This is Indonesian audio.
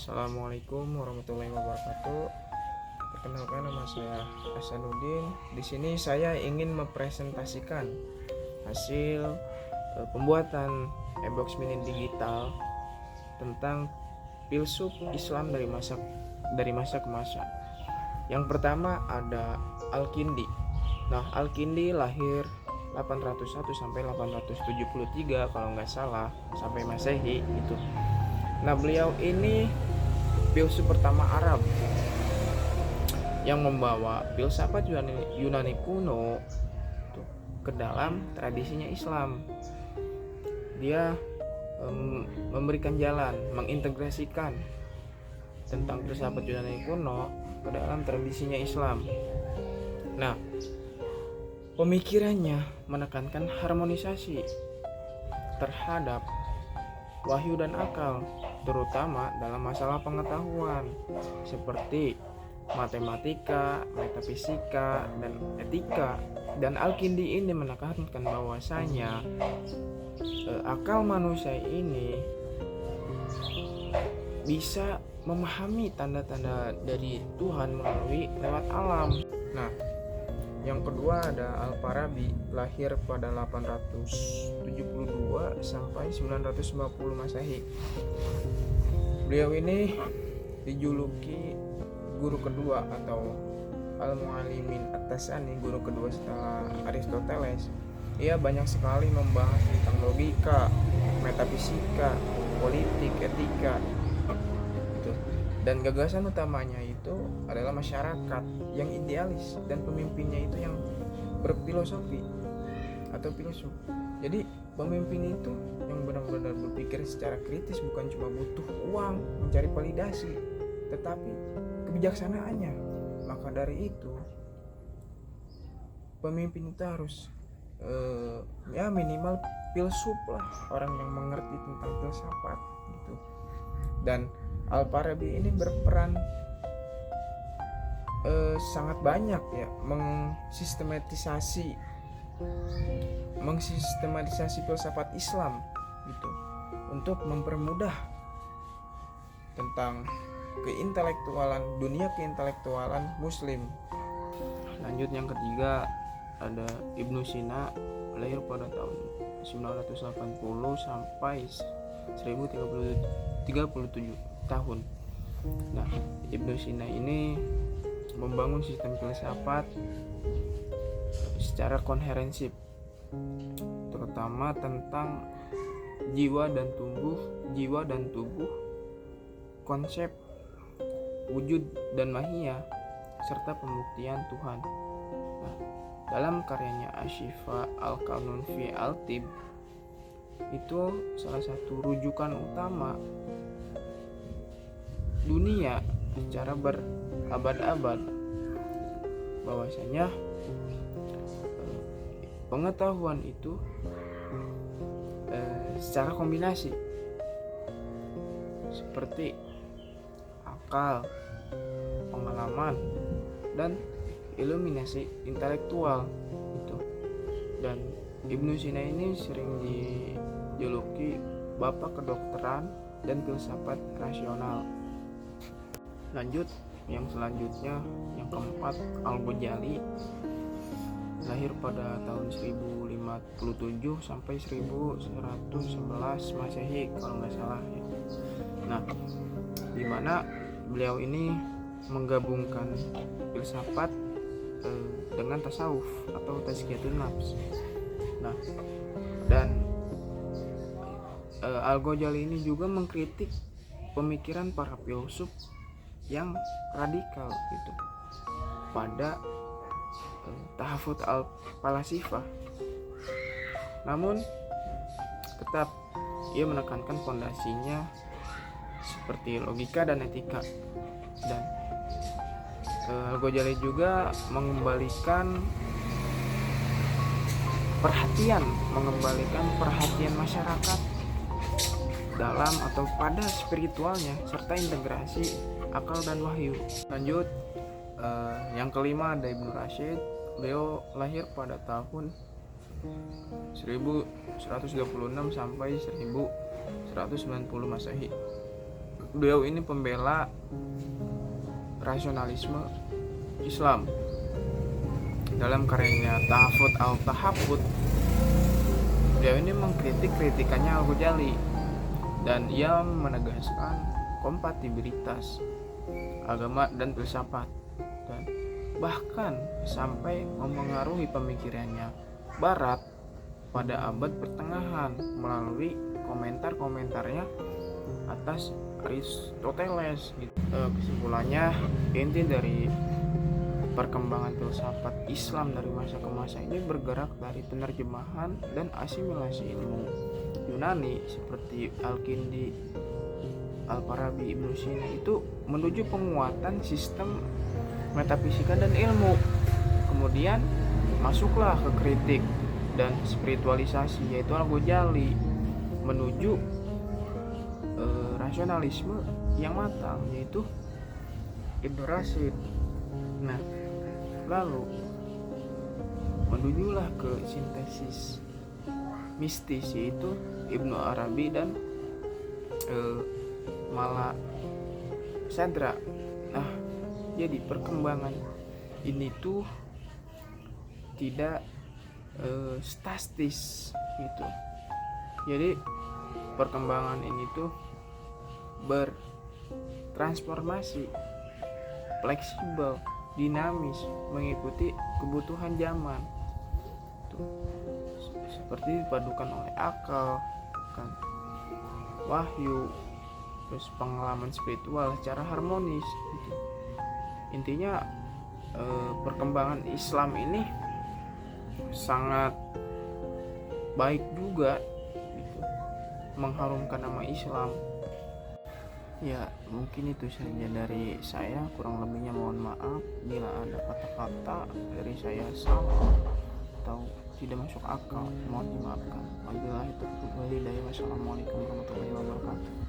Assalamualaikum warahmatullahi wabarakatuh. Perkenalkan, nama saya Hasanuddin. Di sini saya ingin mempresentasikan hasil pembuatan e-box mini digital tentang filsuf Islam dari masa ke masa. Yang pertama ada Al-Kindi. Nah, Al-Kindi lahir 801 sampai 873 kalau nggak salah, sampai Masehi itu. Nah, beliau ini filsuf pertama Arab yang membawa filsafat Yunani kuno ke dalam tradisinya Islam. Dia memberikan jalan, mengintegrasikan tentang filsafat Yunani kuno ke dalam tradisinya Islam. Nah, pemikirannya menekankan harmonisasi terhadap wahyu dan akal, terutama dalam masalah pengetahuan seperti matematika, metafisika, dan etika. Dan Al-Kindi ini menekankan bahwasanya akal manusia ini bisa memahami tanda-tanda dari Tuhan melalui lewat alam. Nah, yang kedua ada Al-Farabi, lahir pada 872 sampai 950 Masehi. Beliau ini dijuluki guru kedua atau Al-Muallimin At-Tasani, guru kedua setelah Aristoteles. Ia banyak sekali membahas tentang logika, metafisika, politik, etika. Dan gagasan utamanya itu adalah masyarakat yang idealis dan pemimpinnya itu yang berfilosofi atau filosof. Jadi pemimpin itu yang benar-benar berpikir secara kritis, bukan cuma butuh uang mencari validasi, tetapi kebijaksanaannya. Maka dari itu pemimpin itu harus minimal filsuf lah, orang yang mengerti tentang filsafat gitu. Dan Al-Farabi ini berperan sangat banyak ya, mengsistematisasi filsafat Islam gitu, untuk mempermudah tentang dunia keintelektualan Muslim. Lanjut, yang ketiga ada Ibnu Sina, lahir pada tahun 980 sampai 1037 tahun. Nah, Ibnu Sina ini membangun sistem filsafat secara koherensif, terutama tentang jiwa dan tubuh, konsep wujud dan mahiyah, serta pembuktian Tuhan. Nah, dalam karyanya Asy-Syifa Al-Qanun fi Al-Tibb itu salah satu rujukan utama dunia secara berabad-abad, bahwasanya pengetahuan itu secara kombinasi seperti akal, pengalaman, dan iluminasi intelektual itu. Dan Ibnu Sina ini sering dijuluki bapak kedokteran dan filsafat rasional. Lanjut, yang selanjutnya, yang keempat, Al-Ghazali, lahir pada tahun 1057 sampai 1111 Masehi kalau nggak salah ya. Nah, di mana beliau ini menggabungkan filsafat dengan tasawuf atau tazkiyatun nafs. Nah, dan Al-Ghazali ini juga mengkritik pemikiran para filsuf yang radikal gitu pada tahafut al-falasifah. Namun tetap ia menekankan fondasinya seperti logika dan etika. Dan Al-Ghazali juga mengembalikan perhatian masyarakat dalam atau pada spiritualnya, serta integrasi akal dan wahyu. Lanjut, yang kelima ada Ibnu Rashid. Beliau lahir pada tahun 1126 sampai 1190 Masehi. beliau ini pembela rasionalisme Islam. Dalam karyanya Tahafut al-Tahafut, beliau ini mengkritik kritikannya Al-Ghazali, dan ia menegaskan kompatibilitas agama dan filsafat, dan bahkan sampai memengaruhi pemikirannya Barat pada abad pertengahan melalui komentar-komentarnya atas Aristoteles. Kesimpulannya, inti dari perkembangan filsafat Islam dari masa ke masa ini bergerak dari penerjemahan dan asimilasi ilmu Yunani seperti Al-Kindi, Al-Farabi, Ibnu Sina itu menuju penguatan sistem metafisika dan ilmu. Kemudian masuklah ke kritik dan spiritualisasi, yaitu Al-Ghazali, menuju rasionalisme yang matang, yaitu Ibnu Rashid. Nah, lalu menujulah ke sintesis mistis, yaitu Ibnu Arabi dan Mala Sadra. Nah, jadi perkembangan ini tuh tidak statis gitu. Jadi perkembangan ini tuh bertransformasi, fleksibel, dinamis, mengikuti kebutuhan zaman. Tuh, seperti dipadukan oleh akal, kan, wahyu, terus pengalaman spiritual secara harmonis gitu. Intinya perkembangan Islam ini sangat baik juga gitu, mengharumkan nama Islam. Ya, mungkin itu saja dari saya, kurang lebihnya mohon maaf bila ada kata-kata dari saya salah atau tidak masuk akal, mohon dimaafkan. Wabillahi taufiq wal hidayah. Wassalamualaikum warahmatullahi wabarakatuh.